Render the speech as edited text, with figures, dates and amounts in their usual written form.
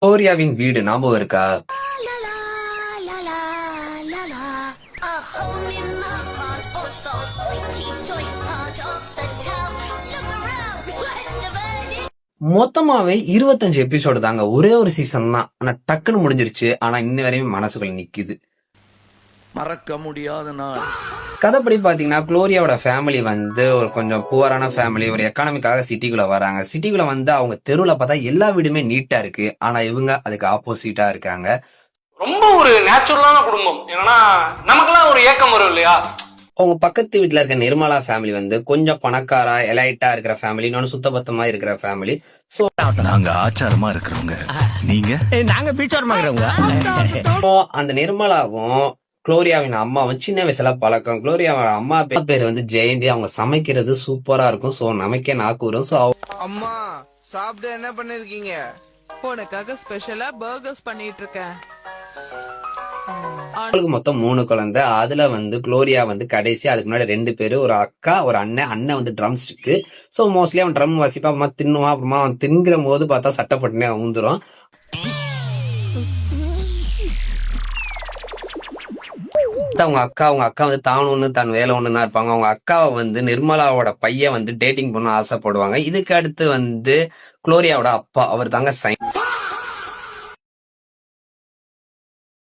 விக்டோரியாவின் வீடு ஞாபகம் இருக்கா? மொத்தமாவே 25 எபிசோடு தாங்க. ஒரே ஒரு சீசன் தான். ஆனா டக்குன்னு முடிஞ்சிருச்சு. ஆனா இன்ன வரையும் மனசுக்குள்ள நிக்குது. மறக்க முடியாத நாள். கதைப்படி பாத்தீங்கன்னா குளோரியாவோட ஃபேமிலி வந்து ஒரு கொஞ்சம் புவரான ஃபேமிலி. ஒரு எக்கானமிக்காக சிட்டிக்குள்ள வராங்க. சிட்டிக்குள்ள வந்து அவங்க தெருவுல பார்த்தா எல்லா வீடுமே நீட்டா இருக்கு. ஆனா இவங்க அதுக்கு ஆப்போசிட்டா இருக்காங்க. ரொம்ப ஒரு நேச்சுரலான குடும்பம். என்னன்னா நமக்கெல்லாம் ஒரு ஏக்கம் வரும் இல்லையா? அவங்க பக்கத்து வீட்டுல இருக்க நிர்மலா ஃபேமிலி வந்து கொஞ்சம் பணக்காரா எலைட்டா இருக்கிற ஃபேமிலி, இன்னொன்னு சுத்தபத்தமா இருக்கிற ஃபேமிலி. சோ நாங்க ஆச்சாரமா இருக்கிறவங்க, நீங்க நாங்க பீச்சாரமா இருக்கிறவங்க. அந்த நிர்மலாவும் குளோரியாவின் அம்மாவும் சின்ன வயசுல பழக்கம். குளோரியாவோட அம்மா பேர் வந்து ஜெயந்தி. அவங்க சமைக்கிறது சூப்பரா இருக்கும். சோ நமக்கே நாக்கு வரும். சோ அம்மா சாப்பிட்டு என்ன பண்ணிருக்கீங்க? உனக்காக ஸ்பெஷலா பர்கர்ஸ் பண்ணிட்டு இருக்கேன். அவங்களுக்கு மொத்தம் 3 குழந்தை. அதுல வந்து குளோரியா வந்து கடைசி. அதுக்கு முன்னாடி 2 பேரு, ஒரு அக்கா ஒரு அண்ணன். அண்ணன் வந்து ட்ரம் ஸ்டிக்கு. சோ மோஸ்ட்லி அவன் ட்ரம் வாசிப்பா, அப்புறமா தின்னுவான். அப்புறமா அவன் தின்கிற போது பார்த்தா சட்டப்பட்டுனே ஊந்துரும். அவங்க அக்கா வந்து தான் ஒண்ணு தன் வேலை ஒண்ணு தான் இருப்பாங்க. அவங்க அக்காவை வந்து நிர்மலாவோட பையன் வந்து டேட்டிங் பண்ண ஆசைப்படுவாங்க. இதுக்கு அடுத்து வந்து குளோரியாவோட அப்பா அவர் தாங்க சைன்.